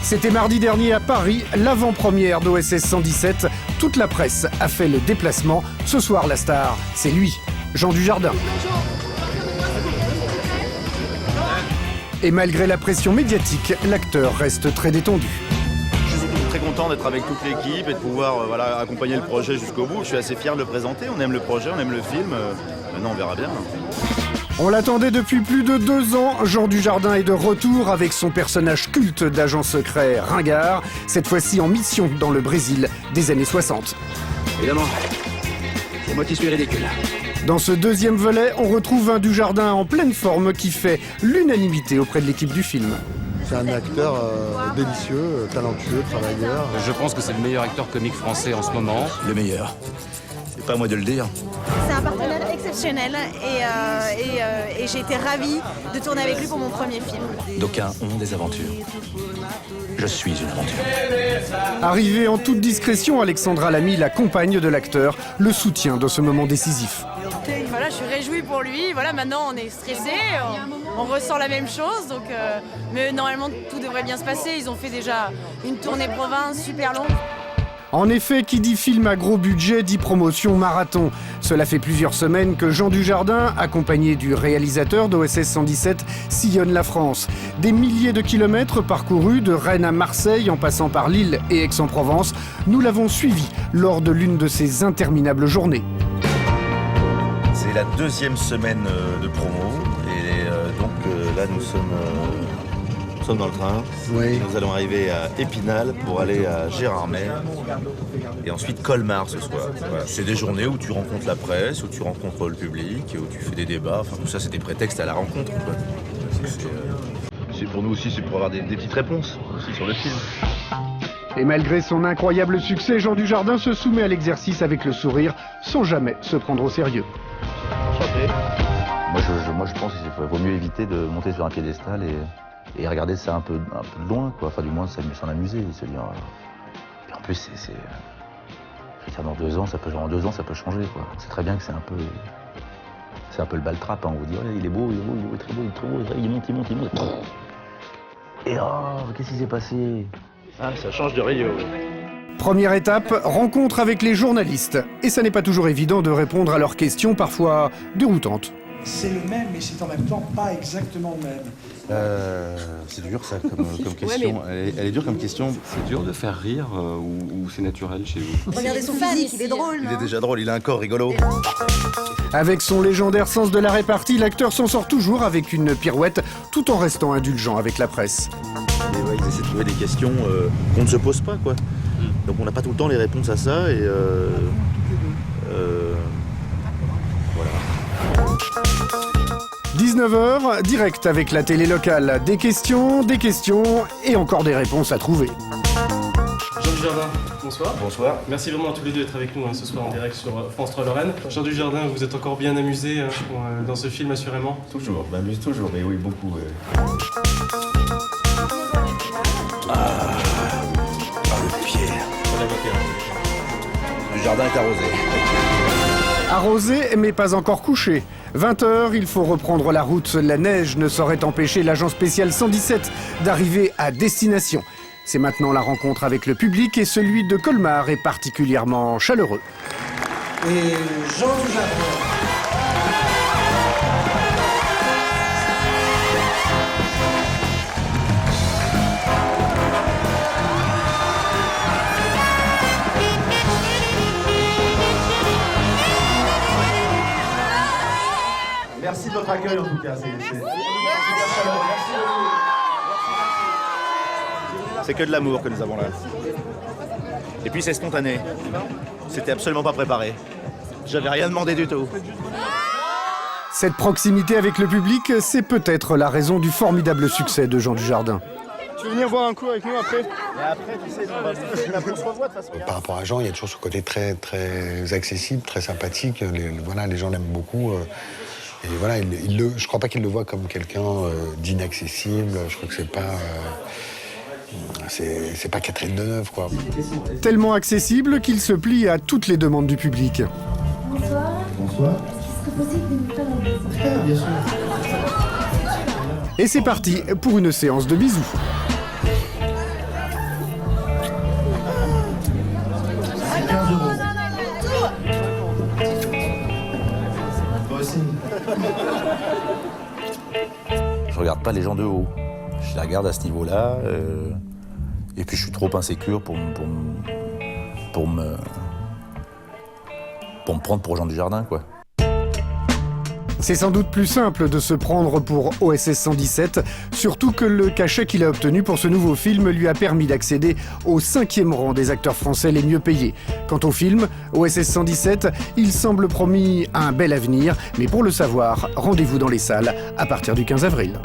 C'était mardi dernier à Paris, l'avant-première d'OSS 117. Toute la presse a fait le déplacement. Ce soir, la star, c'est lui, Jean Dujardin. Et malgré la pression médiatique, l'acteur reste très détendu. Je suis très content d'être avec toute l'équipe et de pouvoir accompagner le projet jusqu'au bout. Je suis assez fier de le présenter. On aime le projet, on aime le film. Maintenant, on verra bien. On l'attendait depuis plus de 2 ans. Jean Dujardin est de retour avec son personnage culte d'agent secret ringard, cette fois-ci en mission dans le Brésil des années 60. Évidemment, c'est moi qui suis ridicule. Dans ce deuxième volet, on retrouve un Dujardin en pleine forme qui fait l'unanimité auprès de l'équipe du film. C'est un acteur délicieux, talentueux, travailleur. Je pense que c'est le meilleur acteur comique français en ce moment. Le meilleur. C'est pas à moi de le dire. C'est un partenaire exceptionnel et j'ai été ravie de tourner avec lui pour mon premier film. D'aucuns ont des aventures. Je suis une aventure. Arrivée en toute discrétion, Alexandra Lamy, la compagne de l'acteur, le soutient dans ce moment décisif. Voilà, je suis réjouie pour lui. Voilà, maintenant on est stressé, on ressent la même chose. Donc, mais normalement tout devrait bien se passer. Ils ont fait déjà une tournée province super longue. En effet, qui dit film à gros budget dit promotion marathon. Cela fait plusieurs semaines que Jean Dujardin, accompagné du réalisateur d'OSS 117, sillonne la France. Des milliers de kilomètres parcourus de Rennes à Marseille en passant par Lille et Aix-en-Provence, nous l'avons suivi lors de l'une de ces interminables journées. C'est la deuxième semaine de promo et donc là nous sommes dans le train. Oui. Nous allons arriver à Épinal pour aller à Gérardmer et ensuite Colmar ce soir. Voilà. C'est des journées où tu rencontres la presse, où tu rencontres le public, où tu fais des débats. Enfin tout ça c'est des prétextes à la rencontre. Quoi. C'est pour nous aussi, c'est pour avoir des petites réponses aussi sur le film. Et malgré son incroyable succès, Jean Dujardin se soumet à l'exercice avec le sourire, sans jamais se prendre au sérieux. Moi je pense qu'il vaut mieux éviter de monter sur un piédestal et regarder ça un peu de loin, quoi. Enfin, du moins, s'en amuser, se dire. Et en plus, c'est dans 2 ans, ça peut changer, quoi. C'est très bien que c'est un peu le baltrap, hein. On vous dit, oh, il est beau, il est très beau, il monte. Et oh, qu'est-ce qui s'est passé? Ah, ça change de Rio. Première étape, rencontre avec les journalistes. Et ça n'est pas toujours évident de répondre à leurs questions, parfois déroutantes. C'est le même, mais c'est en même temps pas exactement le même. C'est dur ça comme question. Ouais, elle est dure comme question. C'est dur de faire rire ou c'est naturel chez vous? Regardez son physique, il est drôle. Il est déjà drôle, il a un corps rigolo. Avec son légendaire sens de la répartie, l'acteur s'en sort toujours avec une pirouette, tout en restant indulgent avec la presse. Et ouais, ils essaient de trouver des questions qu'on ne se pose pas, quoi. Donc on n'a pas tout le temps les réponses à ça et voilà. 19h, direct avec la télé locale. Des questions et encore des réponses à trouver. Jean Dujardin, bonsoir. Bonsoir. Merci vraiment à tous les deux d'être avec nous ce soir en direct sur France 3 Lorraine. Jean Dujardin, vous êtes encore bien amusé dans ce film assurément? Toujours, je m'amuse toujours, mais oui, beaucoup. Le pied. Le jardin est arrosé. Arrosé, mais pas encore couché. 20h, il faut reprendre la route. La neige ne saurait empêcher l'agent spécial 117 d'arriver à destination. C'est maintenant la rencontre avec le public et celui de Colmar est particulièrement chaleureux. Et Jean Dujardin. Merci de votre accueil en tout cas. C'est que de l'amour que nous avons là. Et puis c'est spontané. C'était absolument pas préparé. J'avais rien demandé du tout. Cette proximité avec le public, c'est peut-être la raison du formidable succès de Jean Dujardin. Tu veux venir boire un coup avec nous après? Et après, tu sais, on se revoit de toute façon. Par rapport à Jean, il y a toujours ce côté très, très accessible, très sympathique. Les gens l'aiment beaucoup. Et voilà, je crois pas qu'il le voit comme quelqu'un d'inaccessible. Je crois que c'est pas Catherine Deneuve, quoi. Tellement accessible qu'il se plie à toutes les demandes du public. Bonsoir. Bonsoir. Est-ce que possible de nous faire un bisou? Bien sûr. Et c'est parti pour une séance de bisous. Je regarde pas les gens de haut. Je les regarde à ce niveau-là. Et puis je suis trop insécure pour me prendre pour Jean Dujardin, quoi. C'est sans doute plus simple de se prendre pour OSS 117, surtout que le cachet qu'il a obtenu pour ce nouveau film lui a permis d'accéder au 5e rang des acteurs français les mieux payés. Quant au film, OSS 117, il semble promis à un bel avenir, mais pour le savoir, rendez-vous dans les salles à partir du 15 avril.